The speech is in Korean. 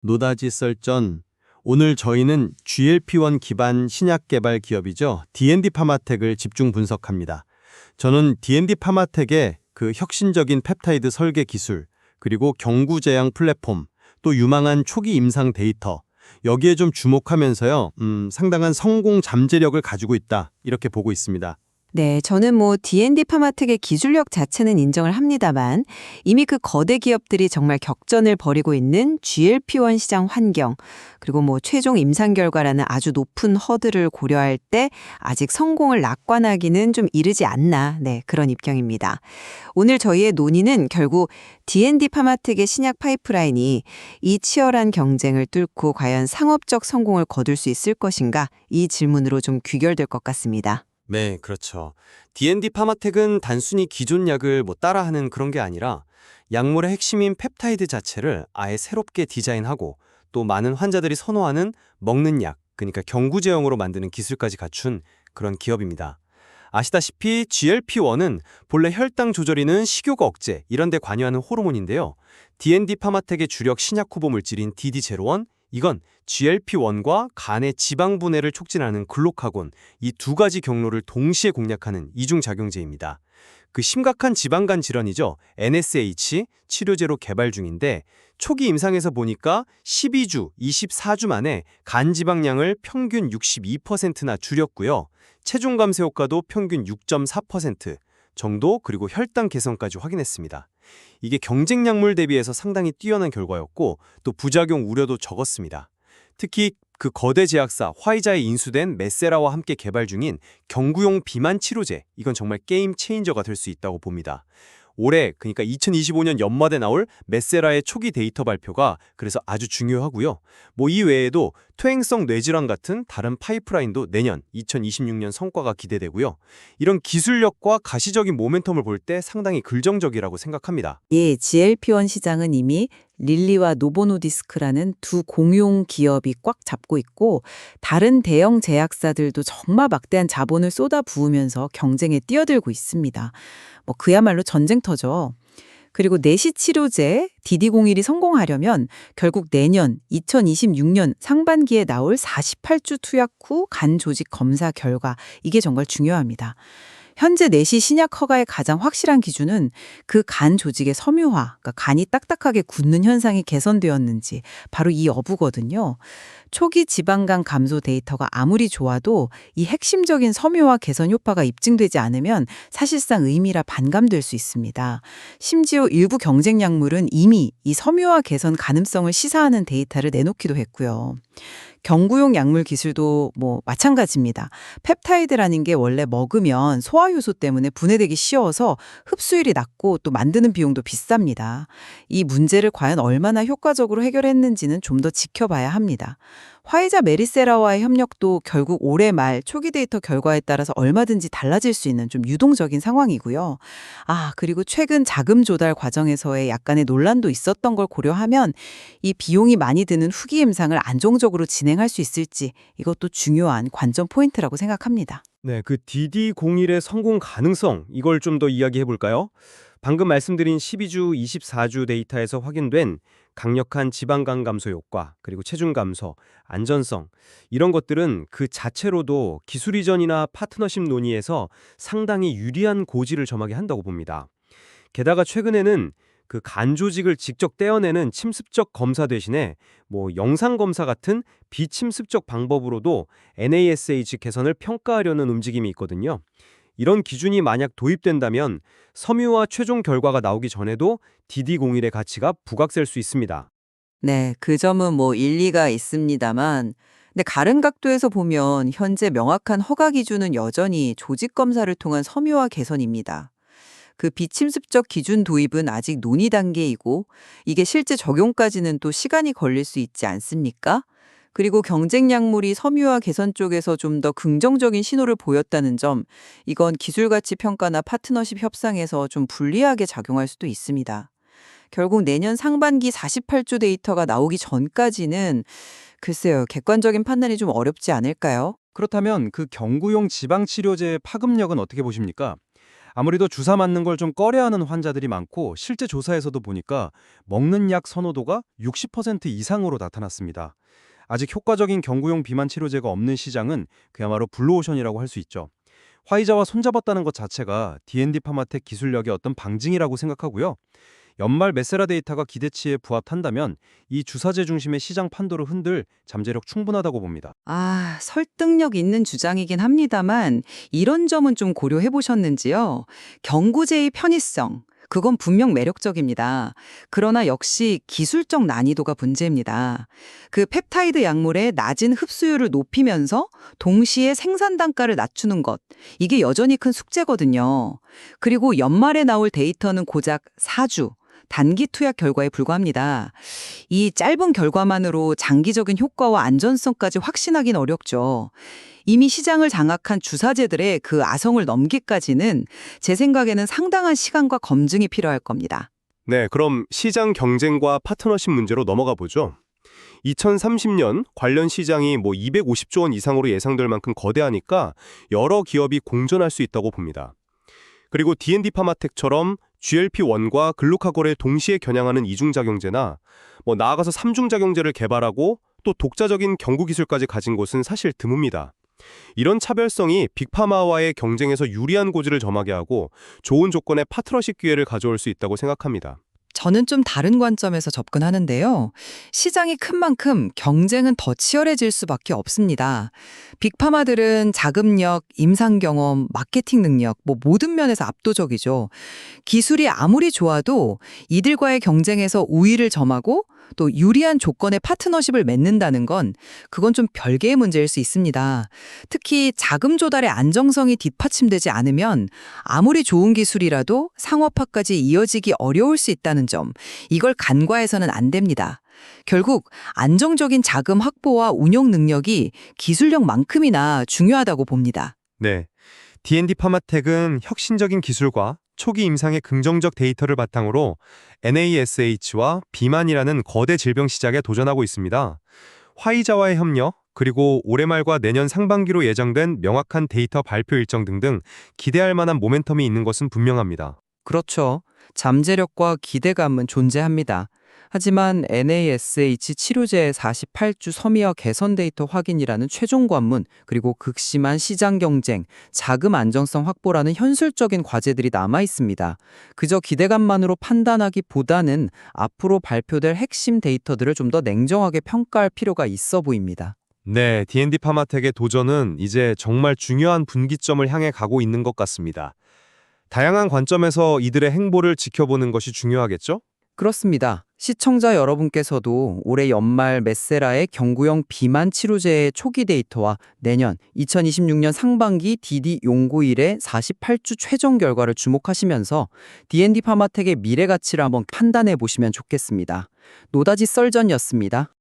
노다지 썰전. 오늘 저희는 GLP-1 기반 신약 개발 기업이죠. D&D 파마텍을 집중 분석합니다. 저는 D&D 파마텍의 그 혁신적인 펩타이드 설계 기술, 그리고 경구제약 플랫폼, 또 유망한 초기 임상 데이터, 여기에 좀 주목하면서요. 상당한 성공 잠재력을 가지고 있다. 이렇게 보고 있습니다. 네, 저는 D&D 파마텍의 기술력 자체는 인정을 합니다만 이미 그 거대 기업들이 정말 격전을 벌이고 있는 GLP-1 시장 환경, 그리고 최종 임상 결과라는 아주 높은 허들을 고려할 때 아직 성공을 낙관하기는 좀 이르지 않나, 네, 그런 입장입니다. 오늘 저희의 논의는 결국 D&D 파마텍의 신약 파이프라인이 이 치열한 경쟁을 뚫고 과연 상업적 성공을 거둘 수 있을 것인가, 이 질문으로 좀 귀결될 것 같습니다. 네, 그렇죠. D&D 파마텍은 단순히 기존 약을 따라하는 그런 게 아니라 약물의 핵심인 펩타이드 자체를 아예 새롭게 디자인하고 또 많은 환자들이 선호하는 먹는 약, 그러니까 경구제형으로 만드는 기술까지 갖춘 그런 기업입니다. 아시다시피 GLP-1은 본래 혈당 조절이는 식욕 억제 이런 데 관여하는 호르몬인데요. D&D 파마텍의 주력 신약 후보 물질인 DD01, 이건 GLP-1과 간의 지방 분해를 촉진하는 글루카곤, 이 두 가지 경로를 동시에 공략하는 이중작용제입니다. 그 심각한 지방간 질환이죠. NSH 치료제로 개발 중인데 초기 임상에서 보니까 12주, 24주 만에 간 지방량을 평균 62%나 줄였고요. 체중 감소 효과도 평균 6.4% 정도, 그리고 혈당 개선까지 확인했습니다. 이게 경쟁 약물 대비해서 상당히 뛰어난 결과였고 또 부작용 우려도 적었습니다. 특히 그 거대 제약사 화이자에 인수된 메세라와 함께 개발 중인 경구용 비만 치료제, 이건 정말 게임 체인저가 될 수 있다고 봅니다. 올해, 그러니까 2025년 연말에 나올 메세라의 초기 데이터 발표가 그래서 아주 중요하고요. 이 외에도 퇴행성 뇌질환 같은 다른 파이프라인도 내년 2026년 성과가 기대되고요. 이런 기술력과 가시적인 모멘텀을 볼 때 상당히 긍정적이라고 생각합니다. 예, GLP-1 시장은 이미 릴리와 노보노디스크라는 두 공용 기업이 꽉 잡고 있고 다른 대형 제약사들도 정말 막대한 자본을 쏟아 부으면서 경쟁에 뛰어들고 있습니다. 그야말로 전쟁터죠. 그리고 내시 치료제 DD01이 성공하려면 결국 내년 2026년 상반기에 나올 48주 투약 후 간 조직 검사 결과, 이게 정말 중요합니다. 현재 내시 신약 허가의 가장 확실한 기준은 그 간 조직의 섬유화, 그러니까 간이 딱딱하게 굳는 현상이 개선되었는지, 바로 이 여부거든요. 초기 지방간 감소 데이터가 아무리 좋아도 이 핵심적인 섬유화 개선 효과가 입증되지 않으면 사실상 의미라 반감될 수 있습니다. 심지어 일부 경쟁 약물은 이미 이 섬유화 개선 가능성을 시사하는 데이터를 내놓기도 했고요. 경구용 약물 기술도 마찬가지입니다. 펩타이드라는 게 원래 먹으면 소화효소 때문에 분해되기 쉬워서 흡수율이 낮고 또 만드는 비용도 비쌉니다. 이 문제를 과연 얼마나 효과적으로 해결했는지는 좀 더 지켜봐야 합니다. 화이자 메리세라와의 협력도 결국 올해 말 초기 데이터 결과에 따라서 얼마든지 달라질 수 있는 좀 유동적인 상황이고요. 그리고 최근 자금 조달 과정에서의 약간의 논란도 있었던 걸 고려하면 이 비용이 많이 드는 후기 임상을 안정적으로 진행할 수 있을지, 이것도 중요한 관전 포인트라고 생각합니다. 네, 그 DD01의 성공 가능성, 이걸 좀 더 이야기해 볼까요? 방금 말씀드린 12주, 24주 데이터에서 확인된 강력한 지방간 감소 효과, 그리고 체중 감소, 안전성, 이런 것들은 그 자체로도 기술 이전이나 파트너십 논의에서 상당히 유리한 고지를 점하게 한다고 봅니다. 게다가 최근에는 그 간 조직을 직접 떼어내는 침습적 검사 대신에 영상 검사 같은 비침습적 방법으로도 NASH 개선을 평가하려는 움직임이 있거든요. 이런 기준이 만약 도입된다면 섬유화 최종 결과가 나오기 전에도 DD01의 가치가 부각될 수 있습니다. 네, 그 점은 일리가 있습니다만, 근데 다른 각도에서 보면 현재 명확한 허가 기준은 여전히 조직 검사를 통한 섬유화 개선입니다. 그 비침습적 기준 도입은 아직 논의 단계이고 이게 실제 적용까지는 또 시간이 걸릴 수 있지 않습니까? 그리고 경쟁 약물이 섬유화 개선 쪽에서 좀 더 긍정적인 신호를 보였다는 점, 이건 기술 가치 평가나 파트너십 협상에서 좀 불리하게 작용할 수도 있습니다. 결국 내년 상반기 48주 데이터가 나오기 전까지는 글쎄요, 객관적인 판단이 좀 어렵지 않을까요? 그렇다면 그 경구용 지방 치료제의 파급력은 어떻게 보십니까? 아무래도 주사 맞는 걸 좀 꺼려하는 환자들이 많고 실제 조사에서도 보니까 먹는 약 선호도가 60% 이상으로 나타났습니다. 아직 효과적인 경구용 비만 치료제가 없는 시장은 그야말로 블루오션이라고 할 수 있죠. 화이자와 손잡았다는 것 자체가 D&D 파마텍 기술력의 어떤 방증이라고 생각하고요. 연말 메세라 데이터가 기대치에 부합한다면 이 주사제 중심의 시장 판도를 흔들 잠재력 충분하다고 봅니다. 설득력 있는 주장이긴 합니다만 이런 점은 좀 고려해 보셨는지요? 경구제의 편의성. 그건 분명 매력적입니다. 그러나 역시 기술적 난이도가 문제입니다. 그 펩타이드 약물의 낮은 흡수율을 높이면서 동시에 생산 단가를 낮추는 것. 이게 여전히 큰 숙제거든요. 그리고 연말에 나올 데이터는 고작 4주. 단기 투약 결과에 불과합니다. 이 짧은 결과만으로 장기적인 효과와 안전성까지 확신하긴 어렵죠. 이미 시장을 장악한 주사제들의 그 아성을 넘기까지는 제 생각에는 상당한 시간과 검증이 필요할 겁니다. 네, 그럼 시장 경쟁과 파트너십 문제로 넘어가 보죠. 2030년 관련 시장이 250조 원 이상으로 예상될 만큼 거대하니까 여러 기업이 공존할 수 있다고 봅니다. 그리고 D&D 파마텍처럼 GLP-1과 글루카곤을 동시에 겨냥하는 이중작용제나 나아가서 삼중작용제를 개발하고 또 독자적인 경구 기술까지 가진 곳은 사실 드뭅니다. 이런 차별성이 빅파마와의 경쟁에서 유리한 고지를 점하게 하고 좋은 조건의 파트너십 기회를 가져올 수 있다고 생각합니다. 저는 좀 다른 관점에서 접근하는데요. 시장이 큰 만큼 경쟁은 더 치열해질 수밖에 없습니다. 빅파마들은 자금력, 임상 경험, 마케팅 능력, 모든 면에서 압도적이죠. 기술이 아무리 좋아도 이들과의 경쟁에서 우위를 점하고 또 유리한 조건의 파트너십을 맺는다는 건 그건 좀 별개의 문제일 수 있습니다. 특히 자금 조달의 안정성이 뒷받침되지 않으면 아무리 좋은 기술이라도 상업화까지 이어지기 어려울 수 있다는 점, 이걸 간과해서는 안 됩니다. 결국 안정적인 자금 확보와 운영 능력이 기술력만큼이나 중요하다고 봅니다. 네, D&D 파마텍은 혁신적인 기술과 초기 임상의 긍정적 데이터를 바탕으로 NASH와 비만이라는 거대 질병 시장에 도전하고 있습니다. 화이자와의 협력, 그리고 올해 말과 내년 상반기로 예정된 명확한 데이터 발표 일정 등등 기대할 만한 모멘텀이 있는 것은 분명합니다. 그렇죠. 잠재력과 기대감은 존재합니다. 하지만 NASH 치료제의 48주 섬유화 개선 데이터 확인이라는 최종 관문, 그리고 극심한 시장 경쟁, 자금 안정성 확보라는 현실적인 과제들이 남아 있습니다. 그저 기대감만으로 판단하기보다는 앞으로 발표될 핵심 데이터들을 좀 더 냉정하게 평가할 필요가 있어 보입니다. 네, D&D 파마텍의 도전은 이제 정말 중요한 분기점을 향해 가고 있는 것 같습니다. 다양한 관점에서 이들의 행보를 지켜보는 것이 중요하겠죠? 그렇습니다. 시청자 여러분께서도 올해 연말 메세라의 경구용 비만 치료제의 초기 데이터와 내년 2026년 상반기 DD 용고일의 48주 최종 결과를 주목하시면서 D&D 파마텍의 미래 가치를 한번 판단해 보시면 좋겠습니다. 노다지 썰전이었습니다.